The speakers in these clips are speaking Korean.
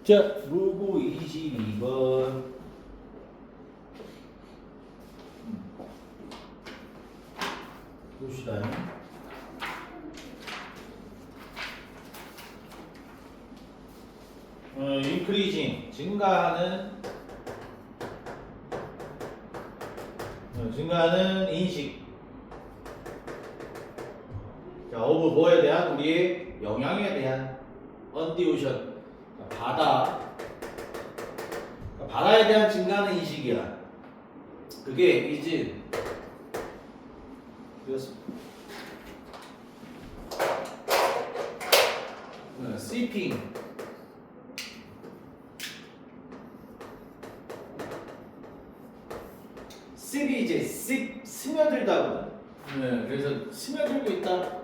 자, 로고 22번. 봅시다. increasing, 증가하는 인식. 자, of 뭐에 대한? 우리의 영향에 대한 on the ocean. 바다에 대한 증가하는 인식이야. 그게 is seeping. 습이 이제 스며들다거든. 그래서 스며들고 있다.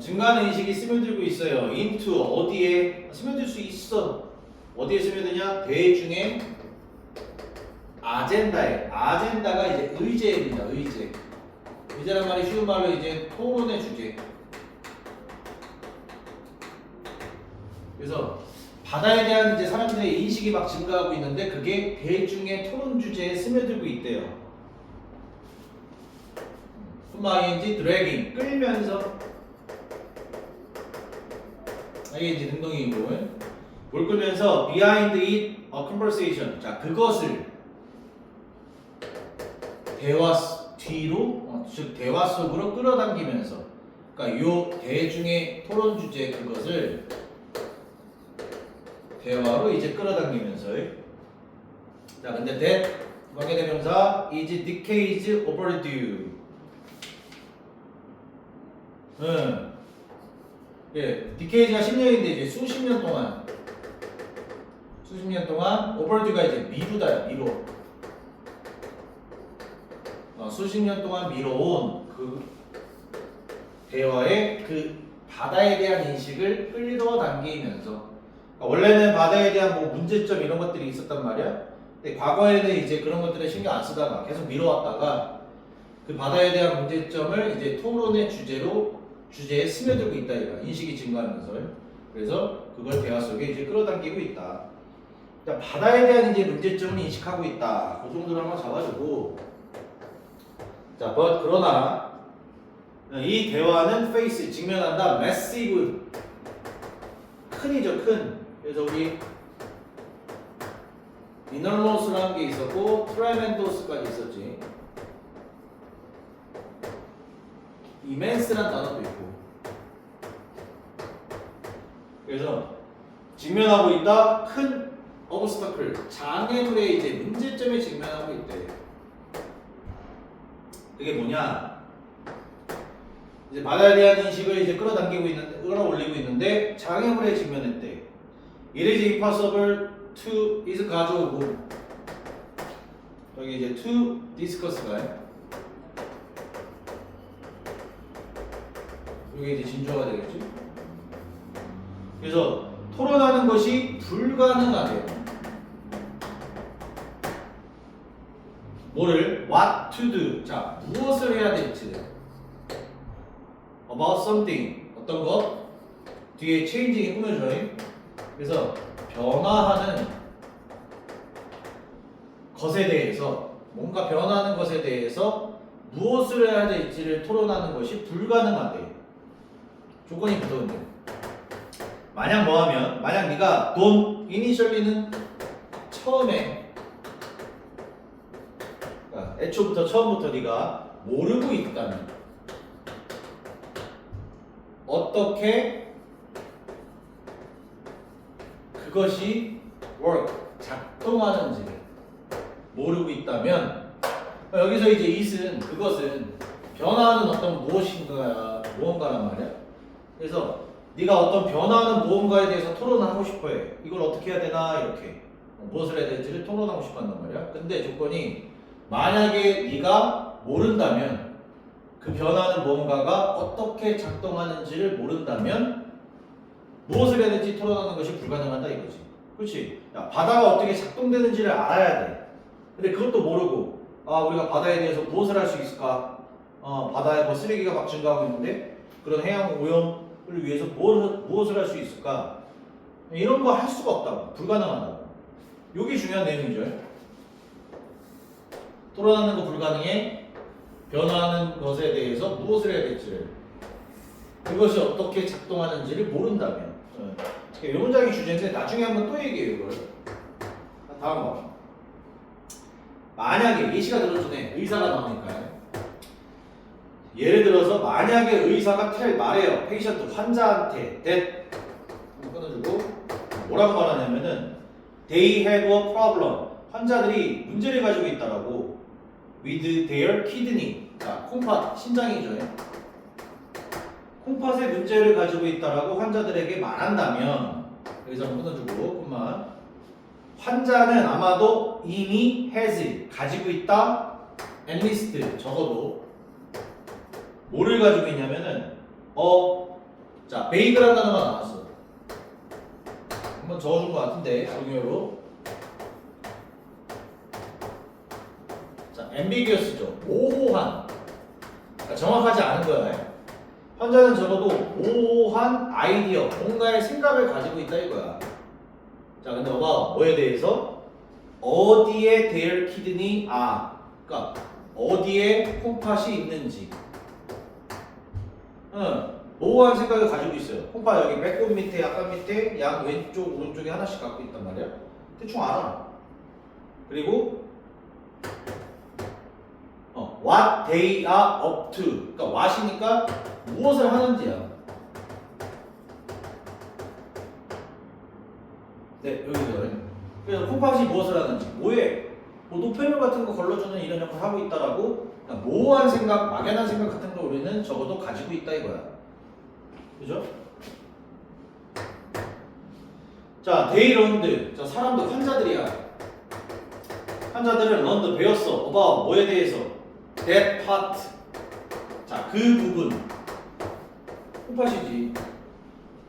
증가하는 인식이 스며들고 있어요. into 어디에 스며들 수 있어? 어디에 스며드냐? 대중의 아젠다에. 아젠다가 이제 의제입니다. 의제. 의제란 말이 쉬운 말로 이제 토론의 주제. 그래서 바다에 대한 이제 사람들의 인식이 막 증가하고 있는데 그게 대중의 토론 주제에 스며들고 있대요. ing dragging 끌면서. 이게 이제 능동이고 뭘 끌면서 behind it a conversation. 자, 그것을 대화 뒤로 즉 대화 속으로 끌어당기면서. 그러니까 요 대중의 토론 주제 그것을 대화로 이제 끌어당기면서. 자, 근데 that 관계대명사 is decades overdue. 예, decade가 10년인데 이제 수십 년 동안 overdue가 이제 미루다야, 미뤄. 수십 년 동안 미뤄온 그 대화의 그 바다에 대한 인식을 끌어당기면서. 원래는 바다에 대한 뭐 문제점 이런 것들이 있었단 말이야. 근데 과거에는 이제 그런 것들에 신경 안 쓰다가 계속 미뤄왔다가 그 바다에 대한 문제점을 이제 토론의 주제에 스며들고 있다 이거. 인식이 증가하면서. 그래서 그걸 대화 속에 이제 끌어당기고 있다. 자, 바다에 대한 이제 문제점을 인식하고 있다. 그 정도로 한번 잡아주고. 자, 그러나 이 대화는 face 직면한다. massive 큰이죠, 큰. 그래서 우리 enormous라는 게 있었고 tremendous까지 있었지. immense란 단어도 있고. 그래서 직면하고 있다. 큰 obstacle 장애물의 이제 문제점에 직면하고 있대. 그게 뭐냐? 이제 바다에 대한 인식을 이제 끌어올리고 있는데 장애물에 직면했대. It is impossible to is 가져오고 여기 이제 to discuss가 이게 이제 진주어가 되겠지. 그래서 토론하는 것이 불가능하대요. 뭐를? What to do. 자, 무엇을 해야 될지를. About something. 어떤 것? 뒤에 changing이 꾸며져요. 그래서 변화하는 것에 대해서, 뭔가 변하는 것에 대해서 무엇을 해야 될지를 토론하는 것이 불가능하대. 조건이 붙었는데. 만약 뭐하면, 만약 네가 don't initially는 처음에, 그러니까 애초부터 처음부터 네가 모르고 있다면 어떻게 그것이 work 작동하는지를 모르고 있다면 여기서 이제 it은 그것은 변화하는 어떤 무언가란 말이야. 그래서 네가 어떤 변화하는 무언가에 대해서 토론을 하고 싶어해. 이걸 어떻게 해야 되나 이렇게 무엇을 해야 될지를 토론하고 싶어한단 말이야. 근데 조건이 만약에 네가 모른다면 그 변화하는 무언가가 어떻게 작동하는지를 모른다면 무엇을 해야 될지 토론하는 것이 불가능하다 이거지. 그렇지? 야, 바다가 어떻게 작동되는지를 알아야 돼. 근데 그것도 모르고 우리가 바다에 대해서 무엇을 할 수 있을까? 바다에 뭐 쓰레기가 막 증가하고 있는데 그런 해양 오염 위해서 무엇을 할 수 있을까? 이런 거 할 수가 없다고. 불가능하다고. 이게 중요한 내용이죠. 토론하는 거 불가능해. 변화하는 것에 대해서 무엇을 해야 될지를, 그것이 어떻게 작동하는지를 모른다면. 이 문장이 주제인데 나중에 한번 또 얘기해요. 이걸. 다음 거. 만약에 예시가 들어주네. 의사가 나오니까. 예를 들어서 만약에 의사가 말해요. 페이션트 환자한테 that 끊어주고 뭐라고 말하냐면은 they have a problem. 환자들이 문제를 가지고 있다라고 with their kidney. 자, 콩팥 신장이죠. 콩팥에 문제를 가지고 있다라고 환자들에게 말한다면 여기서 한번 끊어주고 콤마 환자는 아마도 이미 has 가지고 있다 at least 적어도 뭐를 가지고 있냐면은 자 베이글한 단어가 나왔어. 한번 적어준 것 같은데 동요로. 자 ambiguous죠. 모호한. 그러니까 정확하지 않은 거야. 환자는 적어도 모호한 아이디어, 뭔가의 생각을 가지고 있다 이거야. 자, 근데 봐봐. 뭐에 대해서? 어디에 their kidney 그러니까 어디에 콩팥이 있는지. 모호한 생각을 가지고 있어요. 콩팥 여기 배꼽 밑에, 약간 밑에, 양 왼쪽, 오른쪽에 하나씩 갖고 있단 말이야. 대충 알아. 그리고 what they are up to. 그러니까 what이니까 무엇을 하는지야. 네, 여기서. 그래서 콩팥이 무엇을 하는지, 뭐에 뭐 노폐물 같은 거 걸러주는 이런 역할을 하고 있다라고. 그러니까 모호한 생각, 막연한 생각 같은 거 우리는 적어도 가지고 있다 이거야. 그죠? 자, they learned. 자, 사람들, 환자들이야. 환자들은 learned 배웠어. about 뭐에 대해서? that part. 자, 그 부분. 콩팥이지.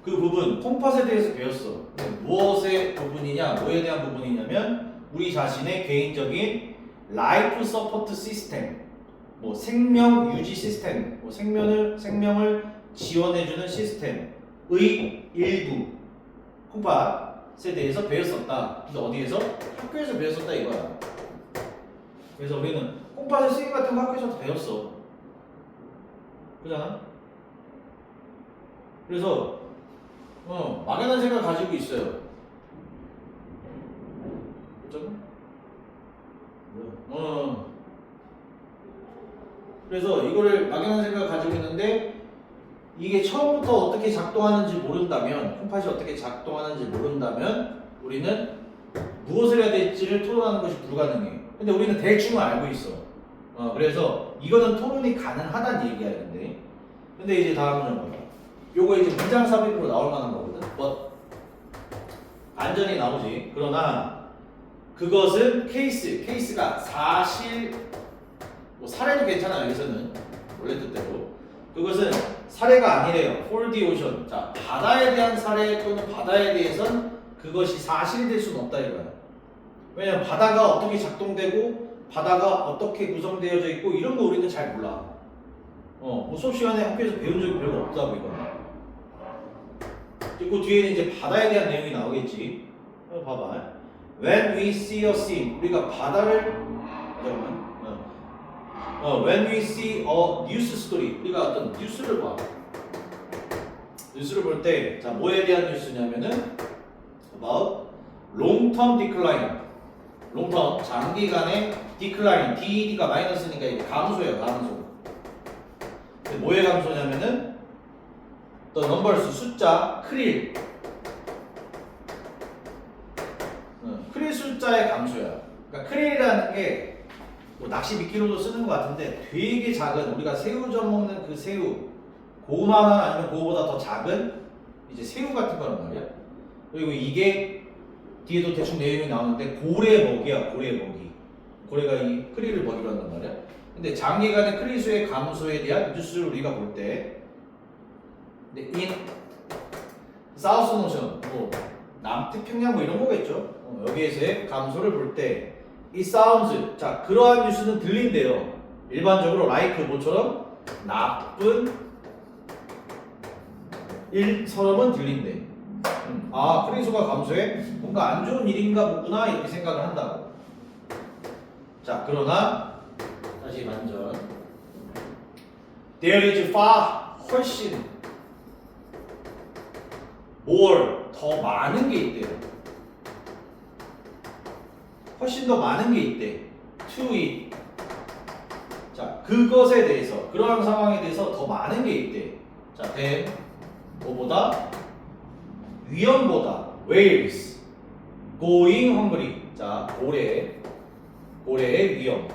그 부분, 콩팥에 대해서 배웠어. 무엇의 부분이냐, 뭐에 대한 부분이냐면 우리 자신의 개인적인 life support system, 뭐 생명 유지 시스템, 뭐 생명을 지원해주는 시스템의 일부 콩팥에 대해서 배웠었다. 근데 어디에서? 학교에서 배웠었다 이거야. 그래서 우리는 콩팥의 쓰임 같은 거 학교에서도 배웠어. 그잖아? 그래서 막연한 생각을 가지고 있어요. 그렇죠? 그래서 이거를 막연한 생각을 가지고 있는데 이게 처음부터 어떻게 작동하는지 모른다면, 콩팥이 어떻게 작동하는지 모른다면 우리는 무엇을 해야 될지를 토론하는 것이 불가능해요. 근데 우리는 대충은 알고 있어. 그래서 이거는 토론이 가능하다는 얘기야. 근데 이제 다음 문장 보자. 요거 이제 문장 삽입으로 나올 만한 거거든. 안전히 나오지. 그러나 그것은 케이스가 사실, 뭐 사례도 괜찮아. 여기서는 원래 뜻대로 그것은 사례가 아니래요. for the ocean. 자, 바다에 대한 사례 또는 바다에 대해선 그것이 사실이 될 수는 없다 이거야. 왜냐면 바다가 어떻게 작동되고 바다가 어떻게 구성되어져 있고 이런 거 우리는 잘 몰라. 뭐 수업 시간에 학교에서 배운 적이 별로 없다고 이거는. 그 뒤에는 이제 바다에 대한 내용이 나오겠지. 봐봐. When we see a scene, 우리가 바다를 when we see a news story, 우리가 어떤 뉴스를 봐. 뉴스를 볼 때, 자 뭐에 대한 뉴스냐면은 about long-term decline. long-term 장기간의 decline. DED가 마이너스니까 이게 감소예요, 감소. 뭐의 감소냐면은 the numbers 숫자 크릴. 크릴 숫자의 감소야. 그러니까 크릴이라는 게 뭐 낚시 미끼로도 쓰는 것 같은데 되게 작은, 우리가 새우젓 먹는 그 새우, 그거만한 아니면 그거보다 더 작은 이제 새우 같은 거란 말이야. 그리고 이게 뒤에도 대충 내용이 나오는데 고래 먹이야, 고래 먹이. 고래가 이 크릴을 먹이로 한단 말이야. 근데 장기간의 크릴 수의 감소에 대한 뉴스를 우리가 볼 때, in South Ocean, 뭐 남태평양 뭐 이런 거겠죠. 여기에서의 감소를 볼 때 이 sounds, 자 그러한 뉴스는 들린대요. 일반적으로 like 뭐처럼 나쁜 서름은 들린대. 아, 크레딧 수가 감소해? 뭔가 안 좋은 일인가 보구나 이렇게 생각을 한다고. 자, 그러나 다시 반전. There is far 훨씬 more 더 많은 게 있대요. 훨씬 더 많은 게 있대. To it. 자, 그것에 대해서 그러한 상황에 대해서 더 많은 게 있대. 자, than 뭐보다 위험보다 whales going hungry. 자, 고래의 위험.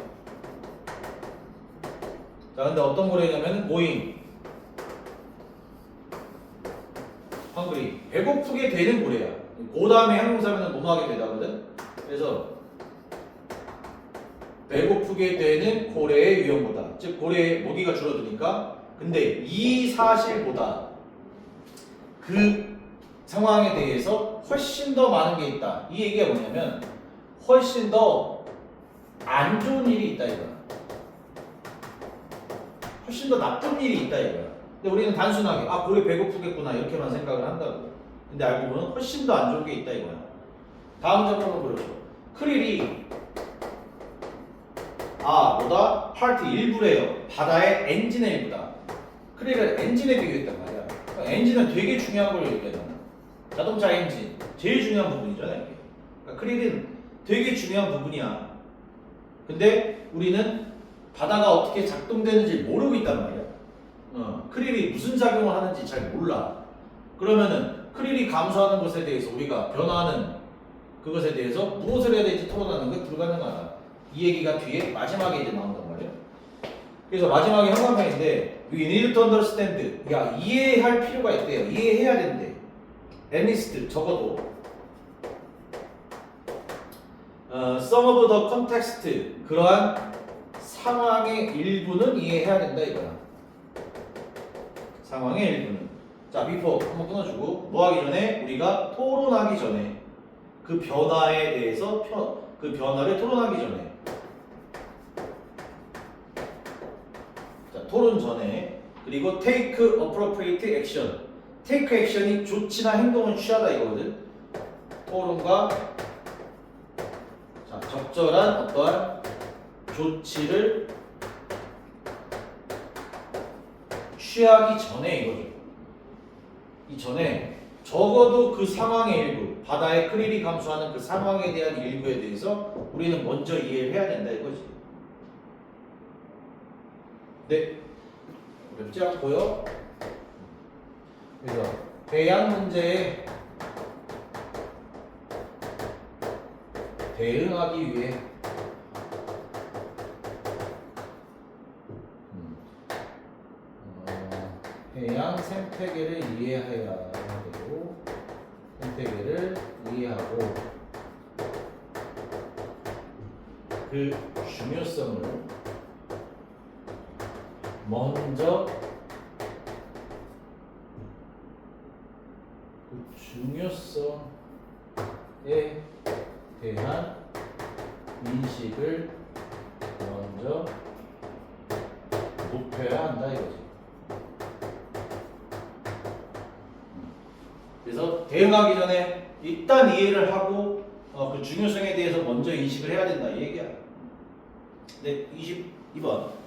자, 근데 어떤 고래냐면 going hungry 배고프게 되는 고래야. 그 다음에 형용사면은 뭐뭐 하게 되다거든. 그래서 배고프게 되는 고래의 위험보다, 즉 고래의 먹이가 줄어드니까. 근데 이 사실보다 그 상황에 대해서 훨씬 더 많은 게 있다. 이 얘기가 뭐냐면 훨씬 더 안 좋은 일이 있다 이거야. 훨씬 더 나쁜 일이 있다 이거야. 근데 우리는 단순하게 아 고래 배고프겠구나 이렇게만 생각을 한다고. 근데 알고 보면 훨씬 더 안 좋은 게 있다 이거야. 다음 장면은 그렇죠. 크릴이 뭐다? 파트 일부래요. 바다의 엔진의 일부다. 크릴을 엔진에 비교했단 말이야. 그러니까 엔진은 되게 중요한 걸 얘기하잖아. 자동차 엔진 제일 중요한 부분이잖아 이게. 그러니까 크릴은 되게 중요한 부분이야. 근데 우리는 바다가 어떻게 작동되는지 모르고 있단 말이야. 크릴이 무슨 작용을 하는지 잘 몰라. 그러면은 크릴이 감소하는 것에 대해서 우리가 변화하는 그것에 대해서 무엇을 해야 될지 토론하는 건 불가능하다. 이 얘기가 뒤에 마지막에 이제 나온단 말이야. 그래서 마지막에 한강편인데 We need to understand. 야, 이해할 필요가 있대요. 이해해야 된대. At least 적어도 some of the context 그러한 상황의 일부는 이해해야 된다 이거야. 상황의 일부는. 자, before 한번 끊어주고 뭐 하기 전에 우리가 토론하기 전에 그 변화에 대해서 그 변화를 토론하기 전에 자, 토론 전에 그리고 take appropriate action. take action이 조치나 행동을 취하다 이거거든. 토론과 자, 적절한 어떠한 조치를 취하기 전에 이거죠. 이 전에 적어도 그 상황의 일부, 바다의 크릴이 감소하는 그 상황에 대한 일부에 대해서 우리는 먼저 이해를 해야 된다 이거지. 네, 어렵지 않고요. 그래서 대양 문제에 대응하기 위해 해양 생태계를 이해해야 되고 생태계를 이해하고 그 중요성을 먼저 그 중요성에 대한 인식을 먼저 높여야 한다 이거지. 그래서 대응하기 전에 일단 이해를 하고 그 중요성에 대해서 먼저 인식을 해야 된다 이 얘기야. 네, 22번.